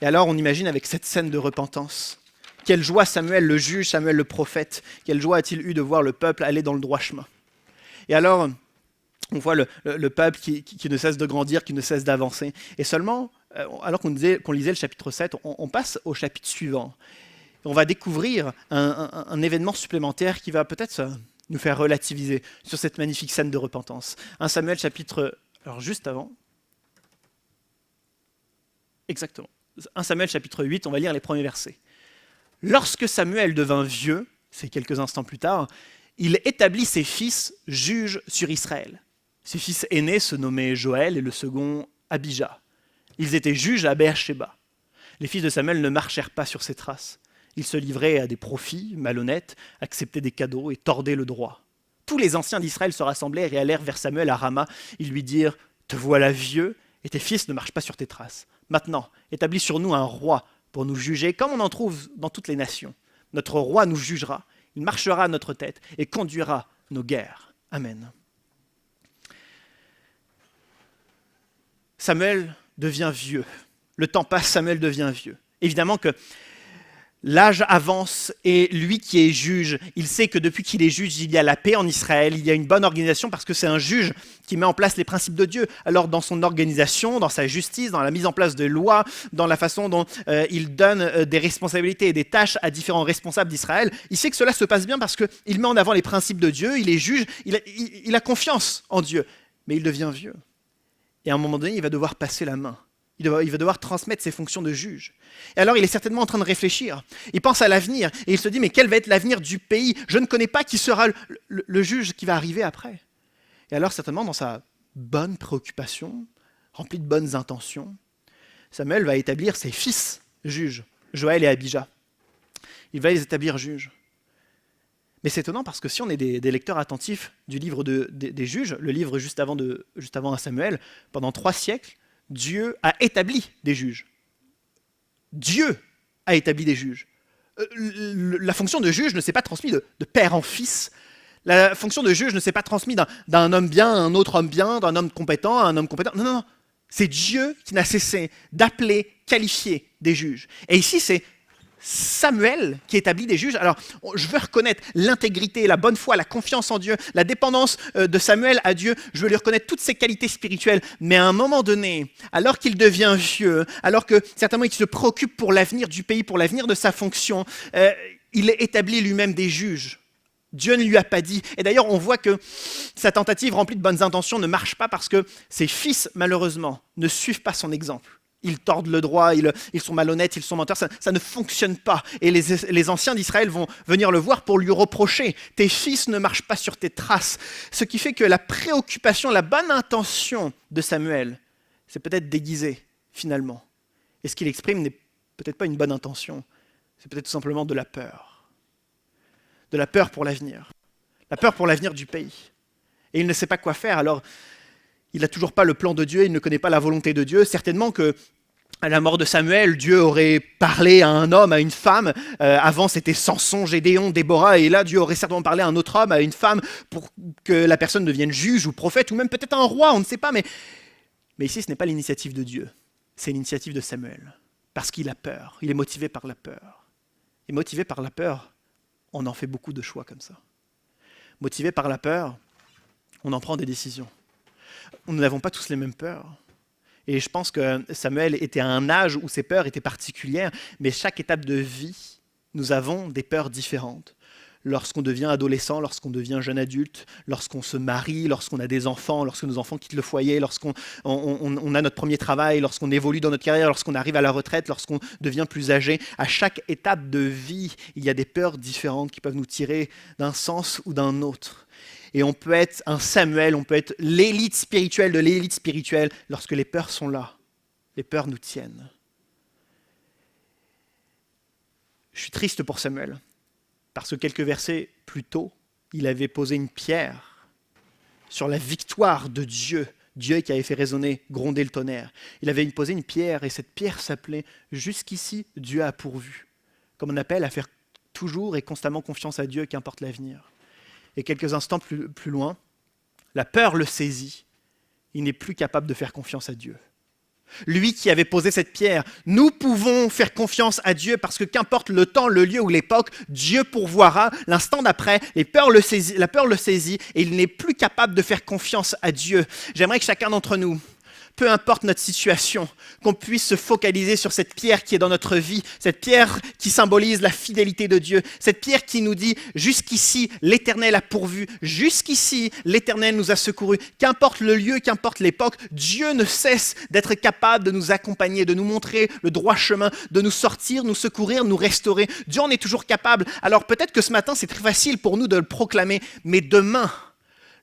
Et alors on imagine avec cette scène de repentance, quelle joie Samuel le juge, Samuel le prophète, quelle joie a-t-il eu de voir le peuple aller dans le droit chemin. Et alors on voit le peuple qui ne cesse de grandir, qui ne cesse d'avancer. Et seulement, alors qu'on lisait le chapitre 7, on passe au chapitre suivant. On va découvrir un événement supplémentaire qui va peut-être nous faire relativiser sur cette magnifique scène de repentance. 1 Samuel chapitre... Alors juste avant... Exactement. 1 Samuel chapitre 8, on va lire les premiers versets. Lorsque Samuel devint vieux, c'est quelques instants plus tard, il établit ses fils juges sur Israël. Ses fils aînés se nommaient Joël et le second Abijah. Ils étaient juges à Beersheba. Les fils de Samuel ne marchèrent pas sur ses traces. Ils se livraient à des profits malhonnêtes, acceptaient des cadeaux et tordaient le droit. Tous les anciens d'Israël se rassemblèrent et allèrent vers Samuel à Rama. Ils lui dirent « Te voilà vieux et tes fils ne marchent pas sur tes traces. Maintenant, établis sur nous un roi pour nous juger, comme on en trouve dans toutes les nations. Notre roi nous jugera, il marchera à notre tête et conduira nos guerres. Amen. » Samuel devient vieux. Le temps passe, Samuel devient vieux. Évidemment que l'âge avance et lui qui est juge, il sait que depuis qu'il est juge, il y a la paix en Israël, il y a une bonne organisation parce que c'est un juge qui met en place les principes de Dieu. Alors dans son organisation, dans sa justice, dans la mise en place de lois, dans la façon dont il donne des responsabilités et des tâches à différents responsables d'Israël, il sait que cela se passe bien parce qu'il met en avant les principes de Dieu, il est juge, il a confiance en Dieu. Mais il devient vieux. Et à un moment donné, il va devoir passer la main. Il va devoir transmettre ses fonctions de juge. Et alors, il est certainement en train de réfléchir. Il pense à l'avenir et il se dit, mais quel va être l'avenir du pays ? Je ne connais pas qui sera le juge qui va arriver après. Et alors, certainement, dans sa bonne préoccupation, remplie de bonnes intentions, Samuel va établir ses fils juges, Joël et Abijah. Il va les établir juges. Mais c'est étonnant parce que si on est des lecteurs attentifs du livre des juges, le livre juste avant un Samuel, pendant 3 siècles, Dieu a établi des juges. Dieu a établi des juges. La fonction de juge ne s'est pas transmise de père en fils. La fonction de juge ne s'est pas transmise d'un homme bien à un autre homme bien, d'un homme compétent à un homme compétent. Non, non, non. C'est Dieu qui n'a cessé d'appeler, qualifier des juges. Et ici, c'est Samuel qui établit des juges. Alors, je veux reconnaître l'intégrité, la bonne foi, la confiance en Dieu, la dépendance de Samuel à Dieu. Je veux lui reconnaître toutes ses qualités spirituelles. Mais à un moment donné, alors qu'il devient vieux, alors que certainement il se préoccupe pour l'avenir du pays, pour l'avenir de sa fonction, il établit lui-même des juges. Dieu ne lui a pas dit. Et d'ailleurs, on voit que sa tentative remplie de bonnes intentions ne marche pas parce que ses fils, malheureusement, ne suivent pas son exemple. Ils tordent le droit, ils sont malhonnêtes, ils sont menteurs, ça ne fonctionne pas. Et les anciens d'Israël vont venir le voir pour lui reprocher. Tes fils ne marchent pas sur tes traces. Ce qui fait que la préoccupation, la bonne intention de Samuel, c'est peut-être déguisé, finalement. Et ce qu'il exprime n'est peut-être pas une bonne intention, c'est peut-être tout simplement de la peur. De la peur pour l'avenir. La peur pour l'avenir du pays. Et il ne sait pas quoi faire, alors il n'a toujours pas le plan de Dieu, il ne connaît pas la volonté de Dieu. Certainement que à la mort de Samuel, Dieu aurait parlé à un homme, à une femme. Avant, c'était Samson, Gédéon, Déborah. Et là, Dieu aurait certainement parlé à un autre homme, à une femme, pour que la personne devienne juge ou prophète, ou même peut-être un roi, on ne sait pas. Mais ici, ce n'est pas l'initiative de Dieu. C'est l'initiative de Samuel. Parce qu'il a peur. Il est motivé par la peur. Et motivé par la peur, on en fait beaucoup de choix comme ça. Motivé par la peur, on en prend des décisions. Nous n'avons pas tous les mêmes peurs. Et je pense que Samuel était à un âge où ses peurs étaient particulières, mais chaque étape de vie, nous avons des peurs différentes. Lorsqu'on devient adolescent, lorsqu'on devient jeune adulte, lorsqu'on se marie, lorsqu'on a des enfants, lorsque nos enfants quittent le foyer, lorsqu'on a notre premier travail, lorsqu'on évolue dans notre carrière, lorsqu'on arrive à la retraite, lorsqu'on devient plus âgé. À chaque étape de vie, il y a des peurs différentes qui peuvent nous tirer d'un sens ou d'un autre. Et on peut être un Samuel, on peut être l'élite spirituelle de l'élite spirituelle lorsque les peurs sont là. Les peurs nous tiennent. Je suis triste pour Samuel. Parce que quelques versets plus tôt, il avait posé une pierre sur la victoire de Dieu, Dieu qui avait fait résonner, gronder le tonnerre. Il avait posé une pierre et cette pierre s'appelait « Jusqu'ici, Dieu a pourvu ». Comme on appelle à faire toujours et constamment confiance à Dieu, qu'importe l'avenir. Et quelques instants plus loin, la peur le saisit. Il n'est plus capable de faire confiance à Dieu. Lui qui avait posé cette pierre, nous pouvons faire confiance à Dieu parce que qu'importe le temps, le lieu ou l'époque, Dieu pourvoira. L'instant d'après, la peur le saisit et il n'est plus capable de faire confiance à Dieu. J'aimerais que chacun d'entre nous, peu importe notre situation, qu'on puisse se focaliser sur cette pierre qui est dans notre vie, cette pierre qui symbolise la fidélité de Dieu, cette pierre qui nous dit « Jusqu'ici, l'Éternel a pourvu, jusqu'ici, l'Éternel nous a secourus. » Qu'importe le lieu, qu'importe l'époque, Dieu ne cesse d'être capable de nous accompagner, de nous montrer le droit chemin, de nous sortir, nous secourir, nous restaurer. Dieu en est toujours capable. Alors peut-être que ce matin, c'est très facile pour nous de le proclamer, mais demain,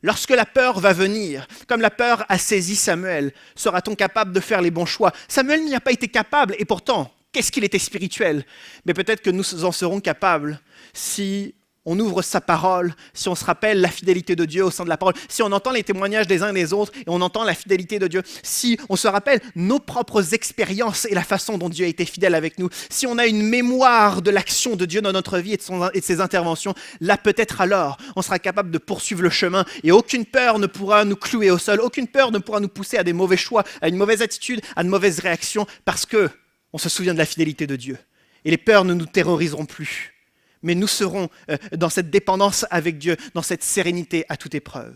lorsque la peur va venir, comme la peur a saisi Samuel, sera-t-on capable de faire les bons choix? Samuel n'y a pas été capable, et pourtant, qu'est-ce qu'il était spirituel? Mais peut-être que nous en serons capables si on ouvre sa parole, si on se rappelle la fidélité de Dieu au sein de la parole, si on entend les témoignages des uns et des autres et on entend la fidélité de Dieu, si on se rappelle nos propres expériences et la façon dont Dieu a été fidèle avec nous, si on a une mémoire de l'action de Dieu dans notre vie et de ses interventions, là peut-être alors on sera capable de poursuivre le chemin et aucune peur ne pourra nous clouer au sol, aucune peur ne pourra nous pousser à des mauvais choix, à une mauvaise attitude, à de mauvaises réactions parce que on se souvient de la fidélité de Dieu et les peurs ne nous terroriseront plus. Mais nous serons dans cette dépendance avec Dieu, dans cette sérénité à toute épreuve.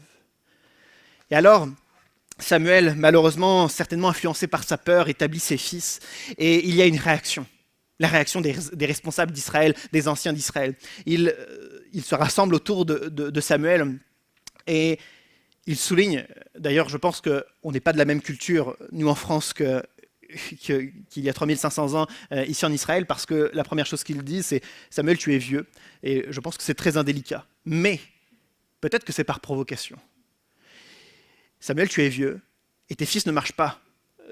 Et alors, Samuel, malheureusement, certainement influencé par sa peur, établit ses fils, et il y a une réaction. La réaction des responsables d'Israël, des anciens d'Israël. Ils se rassemblent autour de Samuel, et ils soulignent, d'ailleurs je pense qu'on n'est pas de la même culture, nous en France, qu'il y a 3500 ans ici en Israël, parce que la première chose qu'ils disent, c'est « Samuel, tu es vieux ». Et je pense que c'est très indélicat. Mais peut-être que c'est par provocation. Samuel, tu es vieux, et tes fils ne marchent pas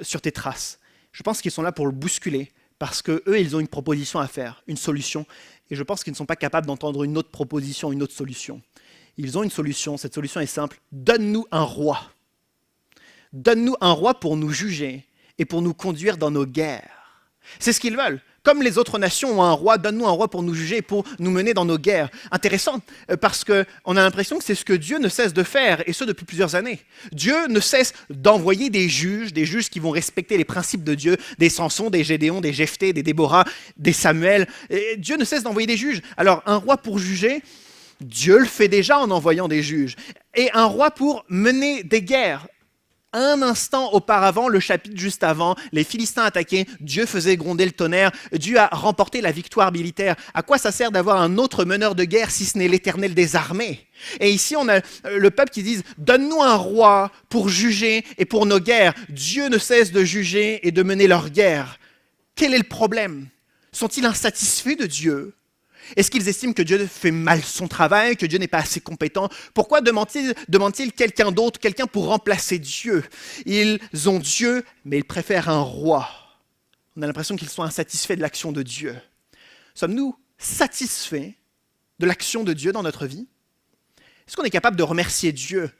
sur tes traces. Je pense qu'ils sont là pour le bousculer, parce qu'eux, ils ont une proposition à faire, une solution. Et je pense qu'ils ne sont pas capables d'entendre une autre proposition, une autre solution. Ils ont une solution, cette solution est simple. Donne-nous un roi. Donne-nous un roi pour nous juger et pour nous conduire dans nos guerres. C'est ce qu'ils veulent. Comme les autres nations ont un roi, donne-nous un roi pour nous juger et pour nous mener dans nos guerres. Intéressant, parce qu'on a l'impression que c'est ce que Dieu ne cesse de faire, et ce depuis plusieurs années. Dieu ne cesse d'envoyer des juges qui vont respecter les principes de Dieu, des Samson, des Gédéon, des Jephthé, des Déborah, des Samuel. Et Dieu ne cesse d'envoyer des juges. Alors, un roi pour juger, Dieu le fait déjà en envoyant des juges. Et un roi pour mener des guerres. Un instant auparavant, le chapitre juste avant, les Philistins attaquaient, Dieu faisait gronder le tonnerre, Dieu a remporté la victoire militaire. À quoi ça sert d'avoir un autre meneur de guerre si ce n'est l'Éternel des armées? Et ici, on a le peuple qui dit, donne-nous un roi pour juger et pour nos guerres. Dieu ne cesse de juger et de mener leur guerre. Quel est le problème? Sont-ils insatisfaits de Dieu? Est-ce qu'ils estiment que Dieu fait mal son travail, que Dieu n'est pas assez compétent? Pourquoi demandent-ils quelqu'un d'autre, quelqu'un pour remplacer Dieu? Ils ont Dieu, mais ils préfèrent un roi. On a l'impression qu'ils sont insatisfaits de l'action de Dieu. Sommes-nous satisfaits de l'action de Dieu dans notre vie? Est-ce qu'on est capable de remercier Dieu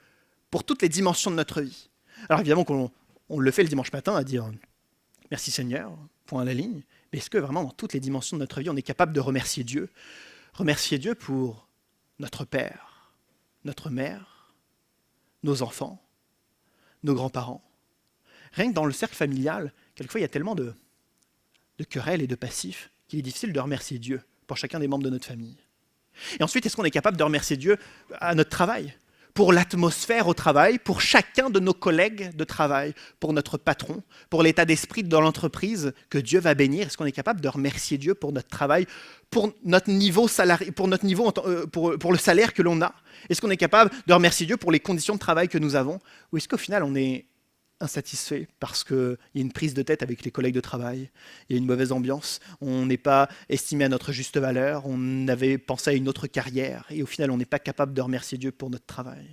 pour toutes les dimensions de notre vie? Alors évidemment qu'on le fait le dimanche matin à dire « Merci Seigneur », point à la ligne. Mais est-ce que vraiment dans toutes les dimensions de notre vie, on est capable de remercier Dieu? Remercier Dieu pour notre père, notre mère, nos enfants, nos grands-parents. Rien que dans le cercle familial, quelquefois il y a tellement de querelles et de passifs qu'il est difficile de remercier Dieu pour chacun des membres de notre famille. Et ensuite, est-ce qu'on est capable de remercier Dieu à notre travail? Pour l'atmosphère au travail, pour chacun de nos collègues de travail, pour notre patron, pour l'état d'esprit dans l'entreprise que Dieu va bénir. Est-ce qu'on est capable de remercier Dieu pour notre travail, pour notre niveau salarié, pour le salaire que l'on a? Est-ce qu'on est capable de remercier Dieu pour les conditions de travail que nous avons? Ou est-ce qu'au final, on est insatisfait parce qu'il y a une prise de tête avec les collègues de travail, il y a une mauvaise ambiance, on n'est pas estimé à notre juste valeur, on avait pensé à une autre carrière, et au final, on n'est pas capable de remercier Dieu pour notre travail.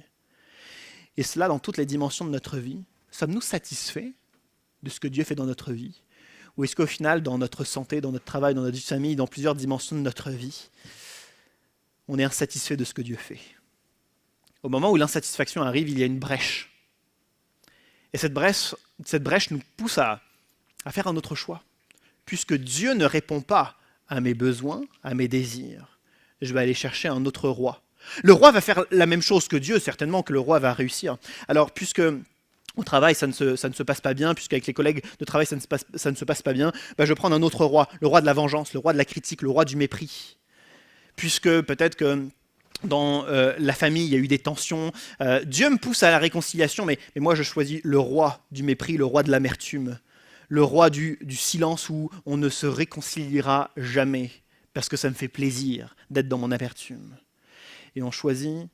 Et cela dans toutes les dimensions de notre vie. Sommes-nous satisfaits de ce que Dieu fait dans notre vie? Ou est-ce qu'au final, dans notre santé, dans notre travail, dans notre famille, dans plusieurs dimensions de notre vie, on est insatisfait de ce que Dieu fait? Au moment où l'insatisfaction arrive, il y a une brèche. Et cette brèche nous pousse à faire un autre choix. Puisque Dieu ne répond pas à mes besoins, à mes désirs, je vais aller chercher un autre roi. Le roi va faire la même chose que Dieu, certainement que le roi va réussir. Alors, puisque au travail, ça ne se passe pas bien, puisqu'avec les collègues de travail, ça ne se passe pas bien, je vais prendre un autre roi, le roi de la vengeance, le roi de la critique, le roi du mépris. Puisque peut-être que dans la famille, il y a eu des tensions. Dieu me pousse à la réconciliation, mais moi je choisis le roi du mépris, le roi de l'amertume, le roi du silence où on ne se réconciliera jamais, parce que ça me fait plaisir d'être dans mon amertume. Et on choisit,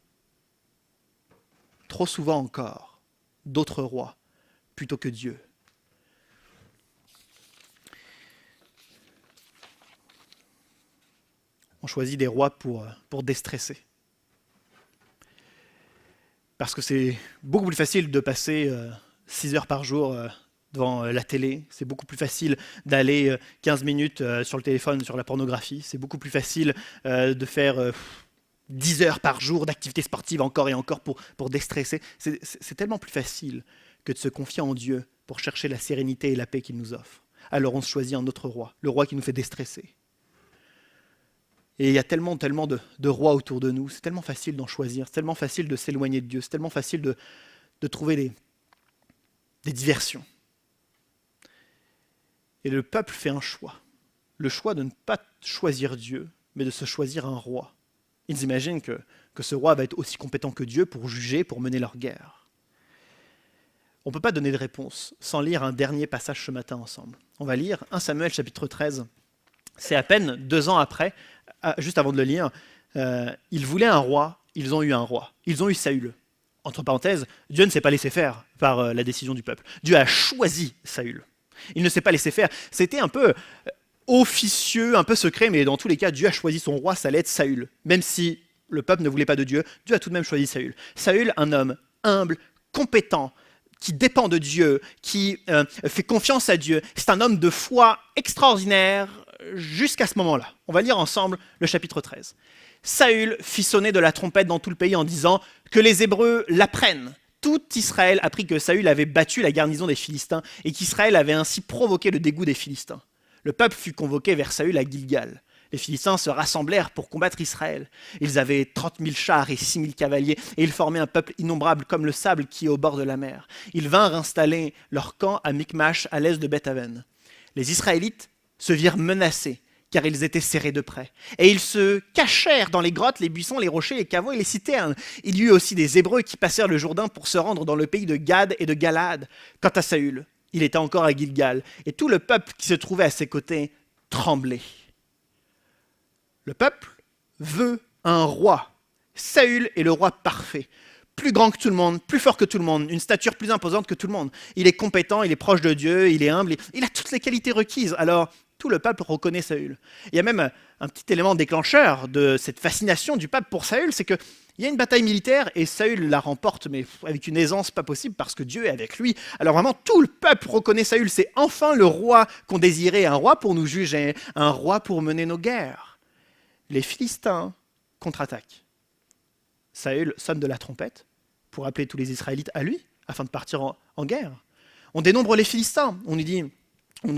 trop souvent encore, d'autres rois plutôt que Dieu. On choisit des rois pour déstresser. Parce que c'est beaucoup plus facile de passer 6 heures par jour devant la télé. C'est beaucoup plus facile d'aller 15 minutes sur le téléphone, sur la pornographie. C'est beaucoup plus facile de faire 10 heures par jour d'activité sportive encore et encore pour déstresser. C'est tellement plus facile que de se confier en Dieu pour chercher la sérénité et la paix qu'il nous offre. Alors on se choisit un autre roi, le roi qui nous fait déstresser. Et il y a tellement de rois autour de nous, c'est tellement facile d'en choisir, c'est tellement facile de s'éloigner de Dieu, c'est tellement facile de trouver des diversions. Et le peuple fait un choix, le choix de ne pas choisir Dieu, mais de se choisir un roi. Ils imaginent que ce roi va être aussi compétent que Dieu pour juger, pour mener leur guerre. On ne peut pas donner de réponse sans lire un dernier passage ce matin ensemble. On va lire 1 Samuel chapitre 13. C'est à peine 2 ans après, juste avant de le lire, ils voulaient un roi, ils ont eu un roi. Ils ont eu Saül. Entre parenthèses, Dieu ne s'est pas laissé faire par la décision du peuple. Dieu a choisi Saül. Il ne s'est pas laissé faire. C'était un peu officieux, un peu secret, mais dans tous les cas, Dieu a choisi son roi, ça allait être Saül. Même si le peuple ne voulait pas de Dieu, Dieu a tout de même choisi Saül. Saül, un homme humble, compétent, qui dépend de Dieu, qui fait confiance à Dieu. C'est un homme de foi extraordinaire jusqu'à ce moment-là. On va lire ensemble le chapitre 13. Saül fit sonner de la trompette dans tout le pays en disant que les Hébreux l'apprennent. Tout Israël apprit que Saül avait battu la garnison des Philistins et qu'Israël avait ainsi provoqué le dégoût des Philistins. le peuple fut convoqué vers Saül à Gilgal. Les Philistins se rassemblèrent pour combattre Israël. Ils avaient 30 000 chars et 6 000 cavaliers, et ils formaient un peuple innombrable comme le sable qui est au bord de la mer. Ils vinrent installer leur camp à Michmash, à l'est de Beth-Aven. Les Israélites se virent menacés, car ils étaient serrés de près. Et ils se cachèrent dans les grottes, les buissons, les rochers, les caveaux et les citernes. Il y eut aussi des Hébreux qui passèrent le Jourdain pour se rendre dans le pays de Gad et de Galaad. Quant à Saül, il était encore à Gilgal, et tout le peuple qui se trouvait à ses côtés tremblait. Le peuple veut un roi. Saül est le roi parfait. Plus grand que tout le monde, plus fort que tout le monde, une stature plus imposante que tout le monde. Il est compétent, il est proche de Dieu, il est humble, il a toutes les qualités requises. Alors, tout le peuple reconnaît Saül. Il y a même un petit élément déclencheur de cette fascination du peuple pour Saül, c'est qu'il y a une bataille militaire et Saül la remporte, mais avec une aisance pas possible parce que Dieu est avec lui. Alors vraiment, tout le peuple reconnaît Saül. C'est enfin le roi qu'on désirait, un roi pour nous juger, un roi pour mener nos guerres. Les Philistins contre-attaquent. Saül sonne de la trompette pour appeler tous les Israélites à lui, afin de partir en guerre. On dénombre les Philistins. On nous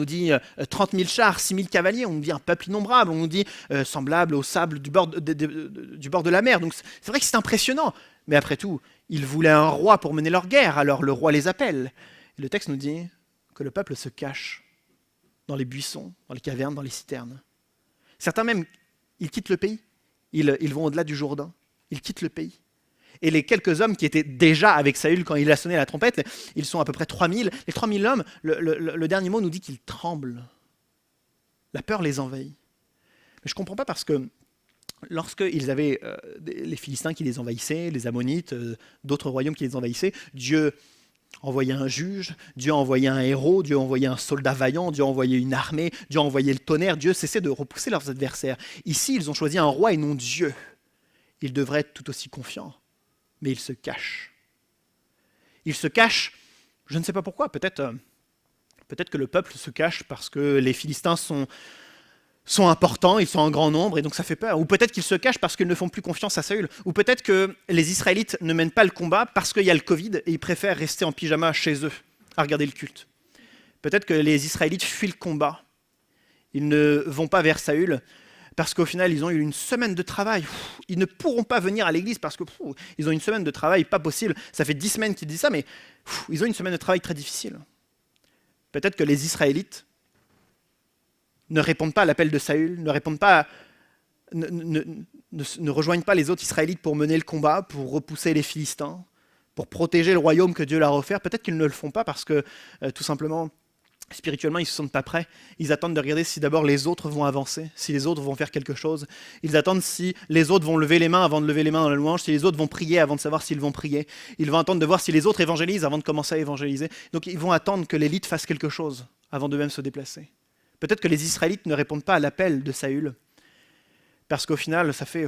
dit 30 000 chars, 6 000 cavaliers. On nous dit un peuple innombrable. On nous dit semblable au sable du bord de la mer. Donc c'est vrai que c'est impressionnant. Mais après tout, ils voulaient un roi pour mener leur guerre. Alors le roi les appelle. Et le texte nous dit que le peuple se cache dans les buissons, dans les cavernes, dans les citernes. Certains même, ils quittent le pays. Ils vont au-delà du Jourdain. Ils quittent le pays. Et les quelques hommes qui étaient déjà avec Saül quand il a sonné la trompette, ils sont à peu près 3000. Les 3000 hommes, le dernier mot nous dit qu'ils tremblent. La peur les envahit. Mais je ne comprends pas parce que lorsqu'ils avaient les Philistins qui les envahissaient, les Ammonites, d'autres royaumes qui les envahissaient, Dieu envoyait un juge, Dieu envoyait un héros, Dieu envoyait un soldat vaillant, Dieu envoyait une armée, Dieu envoyait le tonnerre, Dieu cessait de repousser leurs adversaires. Ici, ils ont choisi un roi et non Dieu. Ils devraient être tout aussi confiants, mais ils se cachent. Ils se cachent, je ne sais pas pourquoi, peut-être que le peuple se cache parce que les Philistins sont importants, ils sont en grand nombre et donc ça fait peur. Ou peut-être qu'ils se cachent parce qu'ils ne font plus confiance à Saül. Ou peut-être que les Israélites ne mènent pas le combat parce qu'il y a le Covid et ils préfèrent rester en pyjama chez eux à regarder le culte. Peut-être que les Israélites fuient le combat. Ils ne vont pas vers Saül parce qu'au final, ils ont eu une semaine de travail. Ils ne pourront pas venir à l'église parce qu'ils ont une semaine de travail pas possible. Ça fait 10 semaines qu'ils disent ça, mais ils ont une semaine de travail très difficile. Peut-être que les Israélites ne répondent pas à l'appel de Saül, ne rejoignent pas les autres Israélites pour mener le combat, pour repousser les Philistins, pour protéger le royaume que Dieu leur a offert. Peut-être qu'ils ne le font pas parce que, tout simplement, spirituellement, ils ne se sentent pas prêts. Ils attendent de regarder si d'abord les autres vont avancer, si les autres vont faire quelque chose. Ils attendent si les autres vont lever les mains avant de lever les mains dans la louange, si les autres vont prier avant de savoir s'ils vont prier. Ils vont attendre de voir si les autres évangélisent avant de commencer à évangéliser. Donc ils vont attendre que l'élite fasse quelque chose avant de même se déplacer. Peut-être que les Israélites ne répondent pas à l'appel de Saül, parce qu'au final, ça fait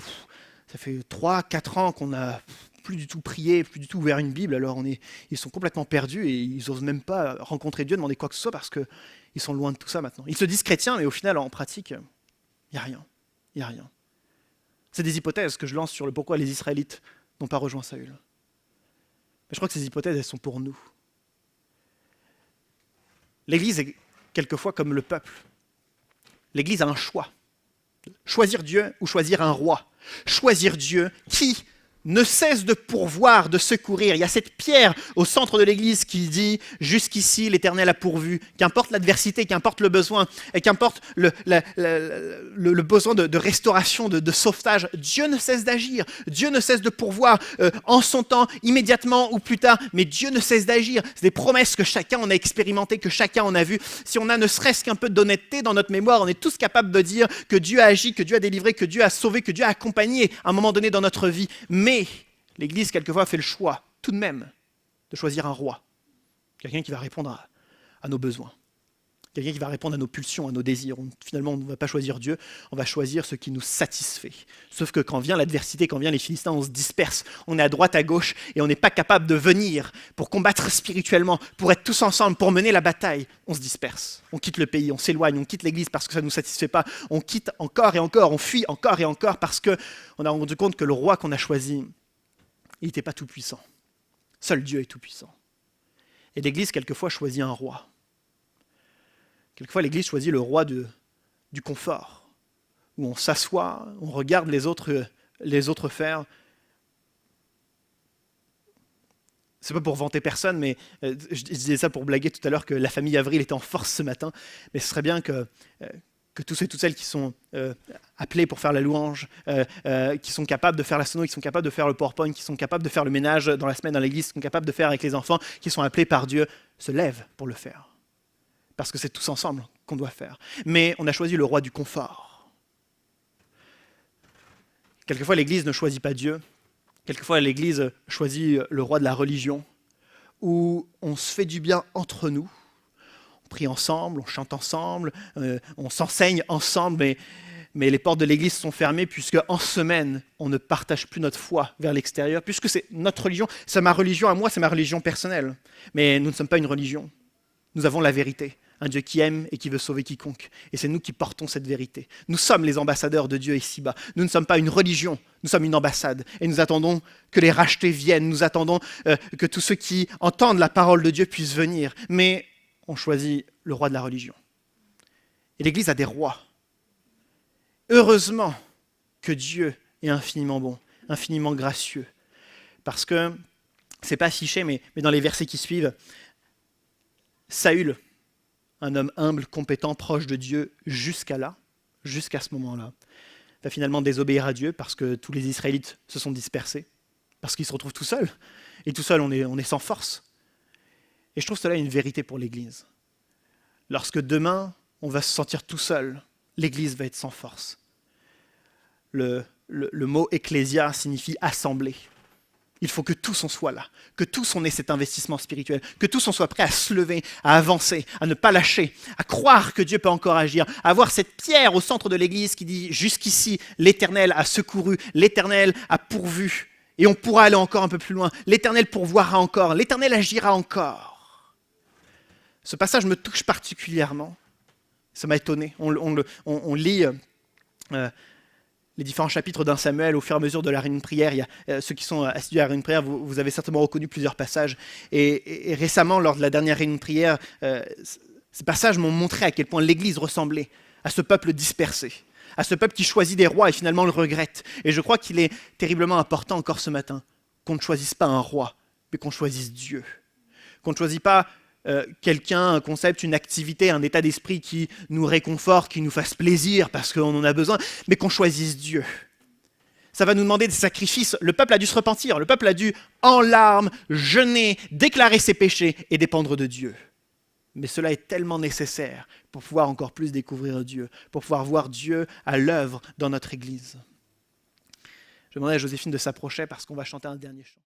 3-4 ans qu'on n'a plus du tout prié, plus du tout ouvert une Bible, alors ils sont complètement perdus et ils n'osent même pas rencontrer Dieu, demander quoi que ce soit, parce qu'ils sont loin de tout ça maintenant. Ils se disent chrétiens, mais au final, en pratique, il n'y a rien. Il n'y a rien. C'est des hypothèses que je lance sur le pourquoi les Israélites n'ont pas rejoint Saül. Mais je crois que ces hypothèses, elles sont pour nous. L'Église est quelquefois comme le peuple. L'Église a un choix. Choisir Dieu ou choisir un roi. Choisir Dieu qui ne cesse de pourvoir, de secourir. Il y a cette pierre au centre de l'Église qui dit « Jusqu'ici, l'Éternel a pourvu ». Qu'importe l'adversité, qu'importe le besoin, et qu'importe le besoin de restauration, de sauvetage, Dieu ne cesse d'agir. Dieu ne cesse de pourvoir en son temps, immédiatement ou plus tard, mais Dieu ne cesse d'agir. C'est des promesses que chacun en a expérimentées, que chacun en a vues. Si on a ne serait-ce qu'un peu d'honnêteté dans notre mémoire, on est tous capables de dire que Dieu a agi, que Dieu a délivré, que Dieu a sauvé, que Dieu a accompagné à un moment donné dans notre vie. Mais l'Église, quelquefois, fait le choix, tout de même, de choisir un roi. Quelqu'un qui va répondre à nos besoins. Quelqu'un qui va répondre à nos pulsions, à nos désirs. Finalement, on ne va pas choisir Dieu, on va choisir ce qui nous satisfait. Sauf que quand vient l'adversité, quand viennent les Philistins, on se disperse. On est à droite, à gauche, et on n'est pas capable de venir pour combattre spirituellement, pour être tous ensemble, pour mener la bataille. On se disperse. On quitte le pays, on s'éloigne, on quitte l'Église parce que ça ne nous satisfait pas. On quitte encore et encore, on fuit encore et encore parce qu'on a rendu compte que le roi qu'on a choisi, il n'était pas tout puissant. Seul Dieu est tout puissant. Et l'Église, quelquefois, choisit un roi. Quelquefois, l'Église choisit le roi du confort, où on s'assoit, on regarde les autres faire. C'est pas pour vanter personne, mais je disais ça pour blaguer tout à l'heure que la famille Avril était en force ce matin, mais ce serait bien que tous et toutes celles qui sont appelés pour faire la louange, qui sont capables de faire la sono, qui sont capables de faire le PowerPoint, qui sont capables de faire le ménage dans la semaine dans l'église, qui sont capables de faire avec les enfants, qui sont appelés par Dieu, se lèvent pour le faire. Parce que c'est tous ensemble qu'on doit faire. Mais on a choisi le roi du confort. Quelquefois, l'Église ne choisit pas Dieu. Quelquefois, l'Église choisit le roi de la religion, où on se fait du bien entre nous. On prie ensemble, on chante ensemble, on s'enseigne ensemble, mais les portes de l'Église sont fermées puisque en semaine, on ne partage plus notre foi vers l'extérieur, puisque c'est notre religion, c'est ma religion à moi, c'est ma religion personnelle. Mais nous ne sommes pas une religion. Nous avons la vérité, un Dieu qui aime et qui veut sauver quiconque. Et c'est nous qui portons cette vérité. Nous sommes les ambassadeurs de Dieu ici-bas. Nous ne sommes pas une religion, nous sommes une ambassade. Et nous attendons que les rachetés viennent, nous attendons que tous ceux qui entendent la parole de Dieu puissent venir. Mais on choisit le roi de la religion. Et l'Église a des rois. Heureusement que Dieu est infiniment bon, infiniment gracieux. Parce que, c'est pas affiché, mais dans les versets qui suivent, Saül, un homme humble, compétent, proche de Dieu jusqu'à ce moment-là, va finalement désobéir à Dieu parce que tous les Israélites se sont dispersés, parce qu'ils se retrouvent tout seuls. Et tout seul, on est sans force. Et je trouve cela une vérité pour l'Église. Lorsque demain, on va se sentir tout seul, l'Église va être sans force. Le mot « ecclésia » signifie « assemblée ». Il faut que tous on soit là, que tous on ait cet investissement spirituel, que tous on soit prêt à se lever, à avancer, à ne pas lâcher, à croire que Dieu peut encore agir, à avoir cette pierre au centre de l'Église qui dit « Jusqu'ici, l'Éternel a secouru, l'Éternel a pourvu, et on pourra aller encore un peu plus loin, l'Éternel pourvoira encore, l'Éternel agira encore. » Ce passage me touche particulièrement, ça m'a étonné. On lit les différents chapitres d'un Samuel au fur et à mesure de la réunion de prière. Il y a, ceux qui sont assidus à la réunion de prière, vous avez certainement reconnu plusieurs passages. Et récemment, lors de la dernière réunion de prière, ces passages m'ont montré à quel point l'Église ressemblait à ce peuple dispersé, à ce peuple qui choisit des rois et finalement le regrette. Et je crois qu'il est terriblement important encore ce matin qu'on ne choisisse pas un roi, mais qu'on choisisse Dieu. Qu'on ne choisisse pas quelqu'un, un concept, une activité, un état d'esprit qui nous réconforte, qui nous fasse plaisir parce qu'on en a besoin, mais qu'on choisisse Dieu. Ça va nous demander des sacrifices. Le peuple a dû se repentir, le peuple a dû, en larmes, jeûner, déclarer ses péchés et dépendre de Dieu. Mais cela est tellement nécessaire pour pouvoir encore plus découvrir Dieu, pour pouvoir voir Dieu à l'œuvre dans notre Église. Je demanderai à Joséphine de s'approcher parce qu'on va chanter un dernier chant.